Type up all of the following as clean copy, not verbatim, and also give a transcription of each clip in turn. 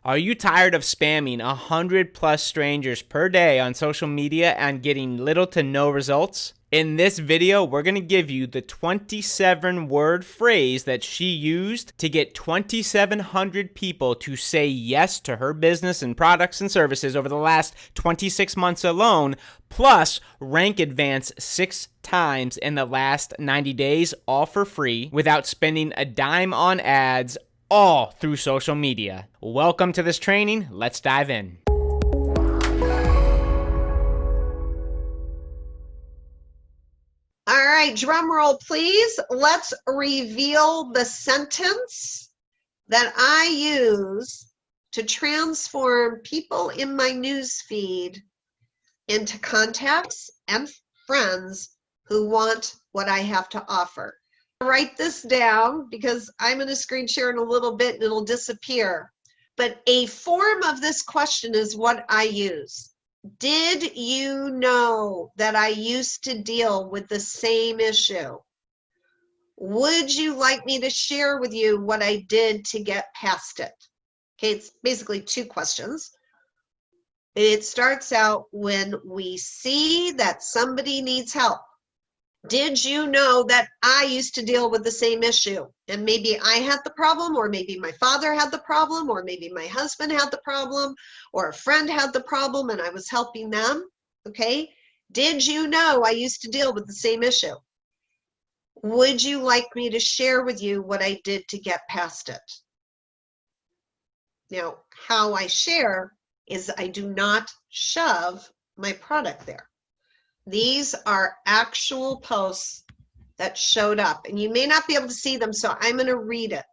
Are you tired of spamming 100+ strangers per day on social media and getting little to no results? In this video, we're going to give you the 27-word phrase that she used to get 2,700 people to say yes to her business and products and services over the last 26 months alone, plus rank advance 6 times in the last 90 days, all for free, without spending a dime on ads, all through social media. Welcome to this training. Let's dive in. All right, drum roll, please. Let's reveal the sentence that I use to transform people in my news feed into contacts and friends who want what I have to offer. Write this down because I'm going to screen share in a little bit and it'll disappear. But a form of this question is what I use. Did you know that I used to deal with the same issue? Would you like me to share with you what I did to get past it? Okay, it's basically 2 questions. It starts out when we see that somebody needs help. Did you know that I used to deal with the same issue? And maybe I had the problem, or maybe my father had the problem, or maybe my husband had the problem, or a friend had the problem and I was helping them. Okay. Did you know I used to deal with the same issue? Would you like me to share with you what I did to get past it? Now, how I share is I do not shove my product there. These are actual posts that showed up, and you may not be able to see them, so I'm going to read it.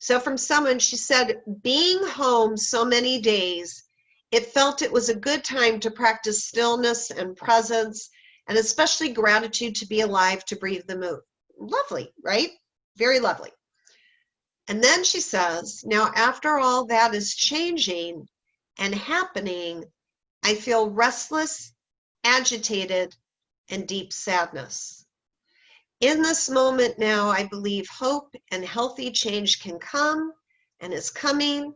So from someone, she said, being home so many days, it felt it was a good time to practice stillness and presence, and especially gratitude to be alive, to breathe the move. Lovely, right? Very lovely. And then she says, now after all that is changing and happening, I feel restless, agitated, and deep sadness. In this moment now, I believe hope and healthy change can come and is coming.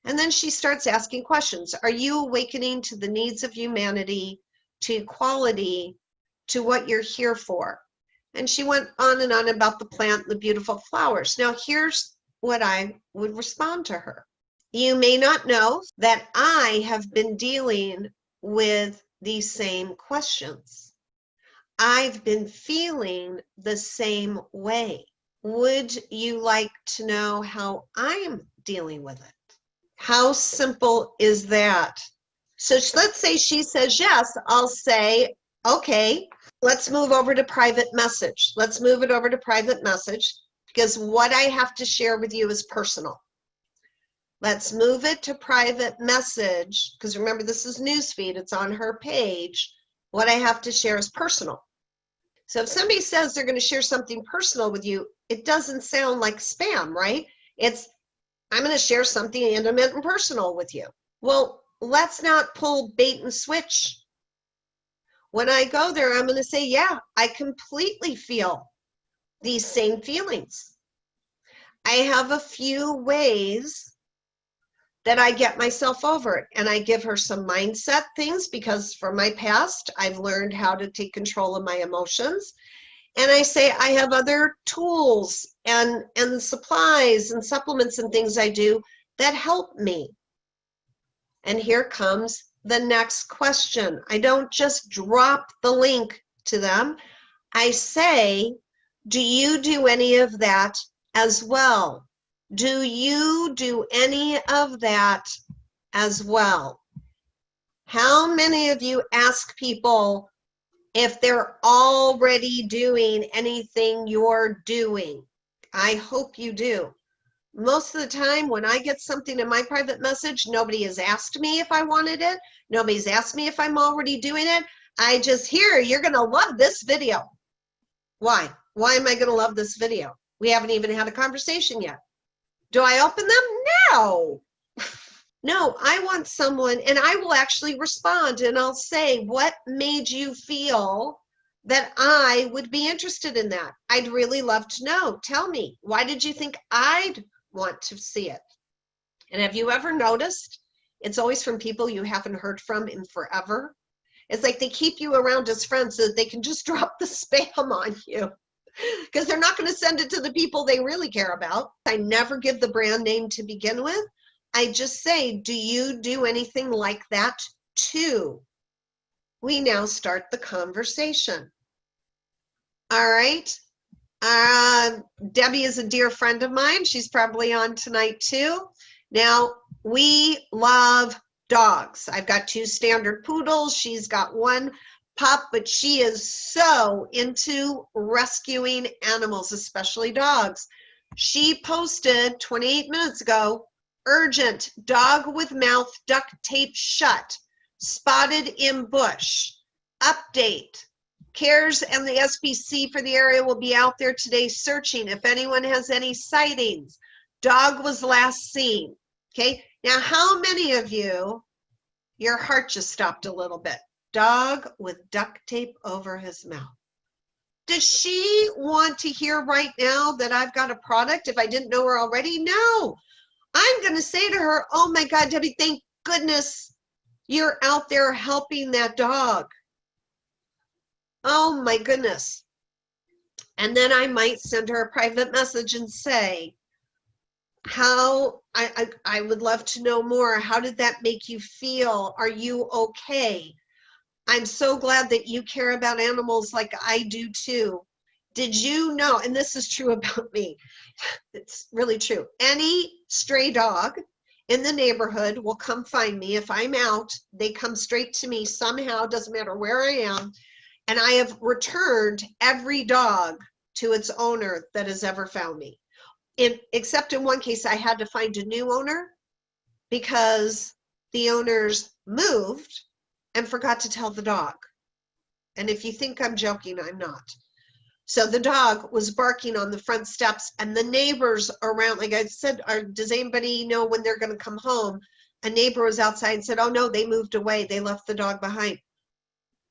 And then she starts asking questions. Are you awakening to the needs of humanity, to equality, to what you're here for? And she went on and on about the plant and the beautiful flowers. Now, here's what I would respond to her. You may not know that I have been dealing with these same questions. I've been feeling the same way. Would you like to know how I'm dealing with it? How simple is that? So let's say she says yes, I'll say, okay, let's move over to private message. Let's move it over to private message because what I have to share with you is personal. Let's move it to private message, because remember, this is newsfeed. It's on her page. What I have to share is personal. So if somebody says they're going to share something personal with you, it doesn't sound like spam, right? It's, I'm going to share something intimate and personal with you. Well, let's not pull bait and switch. When I go there, I'm going to say, yeah, I completely feel these same feelings. I have a few ways that I get myself over it. And I give her some mindset things because from my past, I've learned how to take control of my emotions. And I say I have other tools and supplies and supplements and things I do that help me. And here comes the next question. I don't just drop the link to them. I say, do you do any of that as well? Do you do any of that as well? How many of you ask people if they're already doing anything you're doing? I hope you do. Most of the time when I get something in my private message, nobody has asked me if I wanted it. Nobody's asked me if I'm already doing it. I just hear, you're going to love this video. Why? Why am I going to love this video? We haven't even had a conversation yet. Do I open them? No. No, I want someone, and I will actually respond and I'll say, what made you feel that I would be interested in that? I'd really love to know. Tell me, why did you think I'd want to see it? And have you ever noticed it's always from people you haven't heard from in forever? It's like they keep you around as friends so that they can just drop the spam on you because they're not going to send it to the people they really care about. I never give the brand name to begin with. I just say, do you do anything like that too? We now start the conversation. All right. Debbie is a dear friend of mine. She's probably on tonight too. Now, we love dogs. I've got 2 standard poodles. She's got 1 pup, but she is so into rescuing animals, especially dogs. She posted 28 minutes ago, urgent, dog with mouth duct tape shut, spotted in bush. Update. CARES and the SBC for the area will be out there today searching if anyone has any sightings. Dog was last seen. Okay, now how many of you, your heart just stopped a little bit? Dog with duct tape over his mouth. Does she want to hear right now that I've got a product if I didn't know her already? No. I'm going to say to her, oh my God, Debbie, thank goodness you're out there helping that dog. Oh my goodness. And then I might send her a private message and say, how I would love to know more. How did that make you feel? Are you okay? I'm so glad that you care about animals like I do too. Did you know, and this is true about me, it's really true. Any stray dog in the neighborhood will come find me. If I'm out, they come straight to me somehow, doesn't matter where I am. And I have returned every dog to its owner that has ever found me. Except in one case, I had to find a new owner because the owners moved and forgot to tell the dog. And if you think I'm joking, I'm not. So the dog was barking on the front steps and the neighbors around, like I said, does anybody know when they're going to come home? A neighbor was outside and said, oh no, they moved away. They left the dog behind.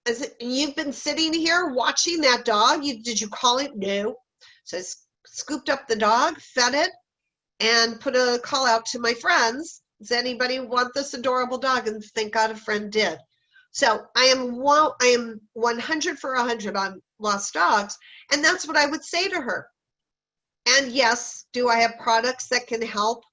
I said, you've been sitting here watching that dog? Did you call it? No. So I scooped up the dog, fed it, and put a call out to my friends. Does anybody want this adorable dog? And thank God a friend did. So I am 100 for 100 on lost dogs. And that's what I would say to her. And yes, do I have products that can help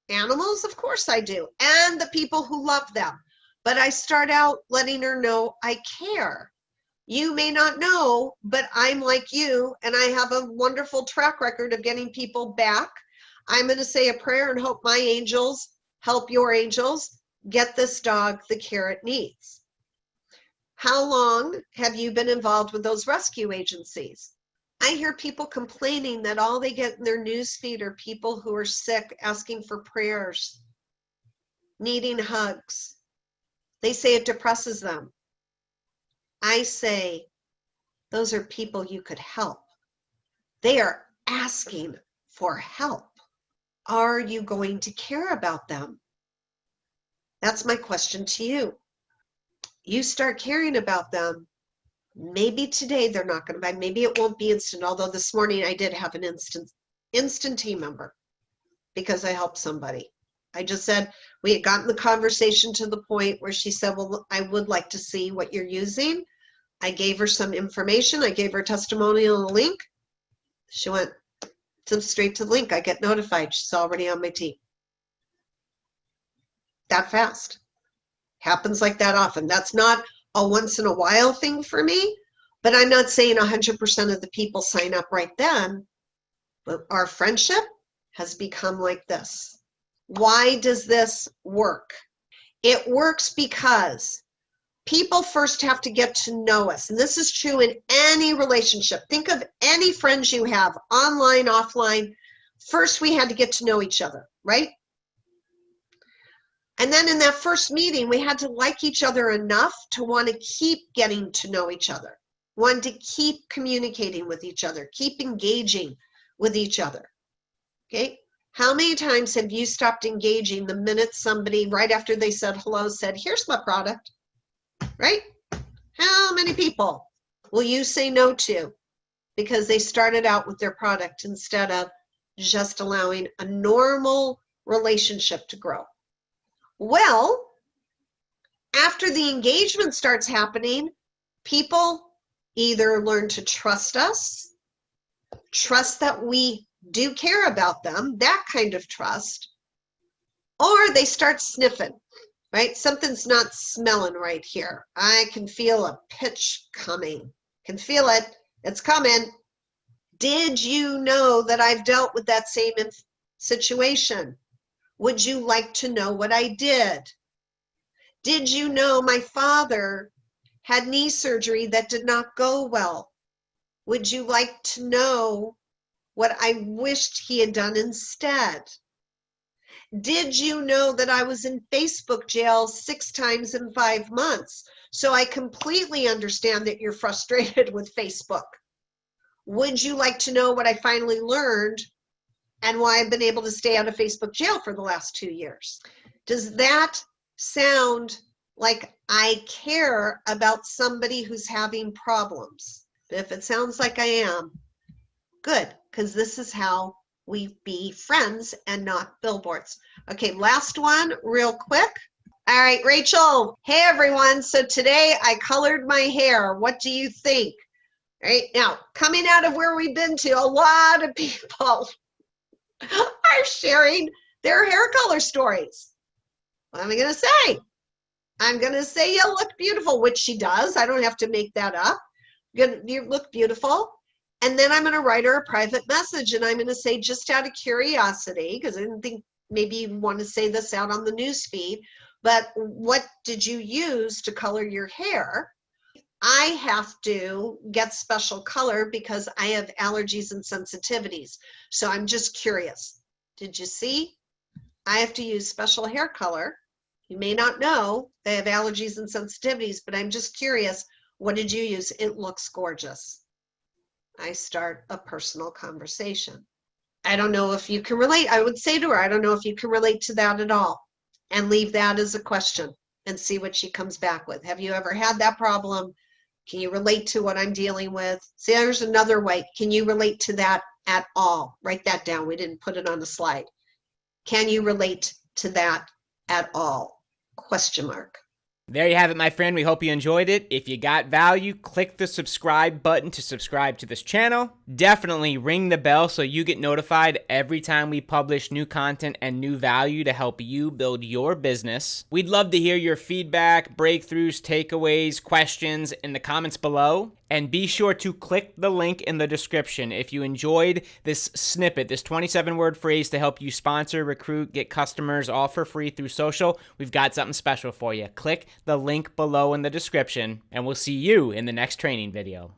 animals? Of course I do. And the people who love them. But I start out letting her know I care. You may not know, but I'm like you, and I have a wonderful track record of getting people back. I'm going to say a prayer and hope my angels help your angels get this dog the care it needs. How long have you been involved with those rescue agencies? I hear people complaining that all they get in their newsfeed are people who are sick, asking for prayers, needing hugs. They say it depresses them. I say, those are people you could help. They are asking for help. Are you going to care about them? That's my question to you. You start caring about them. Maybe today they're not going to buy. Maybe it won't be instant, although this morning I did have an instant team member because I helped somebody. I just said we had gotten the conversation to the point where she said, well, I would like to see what you're using. I gave her some information. I gave her a testimonial and a link. She went straight to the link. I get notified. She's already on my team. That fast. Happens like that often. That's not a once in a while thing for me, but I'm not saying 100% of the people sign up right then, but our friendship has become like this. Why does this work? It works because people first have to get to know us. And this is true in any relationship. Think of any friends you have, online, offline. First, we had to get to know each other, right? And then in that first meeting, we had to like each other enough to want to keep getting to know each other, want to keep communicating with each other, keep engaging with each other, okay? How many times have you stopped engaging the minute somebody, right after they said hello, said, here's my product, right? How many people will you say no to because they started out with their product instead of just allowing a normal relationship to grow? Well, after the engagement starts happening, people either learn to trust us, trust that we do care about them, that kind of trust, or they start sniffing, right? Something's not smelling right here. I can feel a pitch coming. Can feel it. It's coming. Did you know that I've dealt with that same situation? Would you like to know what I did? Did you know my father had knee surgery that did not go well? Would you like to know what I wished he had done instead? Did you know that I was in Facebook jail 6 times in 5 months? So I completely understand that you're frustrated with Facebook. Would you like to know what I finally learned and why I've been able to stay out of Facebook jail for the last 2 years? Does that sound like I care about somebody who's having problems? If it sounds like I am, good, because this is how we be friends and not billboards. Okay, last one real quick. All right, Rachel. Hey, everyone. So today I colored my hair. What do you think? All right, now, coming out of where we've been to, a lot of people are sharing their hair color stories. What am I going to say? I'm going to say you look beautiful, which she does. I don't have to make that up. You look beautiful. And then I'm going to write her a private message, and I'm going to say, just out of curiosity, because I didn't think maybe you want to say this out on the news feed, but what did you use to color your hair? I have to get special color because I have allergies and sensitivities. So I'm just curious. Did you see? I have to use special hair color. You may not know they have allergies and sensitivities, but I'm just curious. What did you use? It looks gorgeous. I start a personal conversation. I don't know if you can relate. I would say to her, I don't know if you can relate to that at all, and leave that as a question and see what she comes back with. Have you ever had that problem? Can you relate to what I'm dealing with? See, there's another way. Can you relate to that at all? Write that down. We didn't put it on the slide. Can you relate to that at all? Question mark. There you have it, my friend. We hope you enjoyed it. If you got value, click the subscribe button to subscribe to this channel. Definitely ring the bell so you get notified every time we publish new content and new value to help you build your business. We'd love to hear your feedback, breakthroughs, takeaways, questions in the comments below. And be sure to click the link in the description if you enjoyed this snippet, this 27-word phrase to help you sponsor, recruit, get customers all for free through social. We've got something special for you. Click the link below in the description, and we'll see you in the next training video.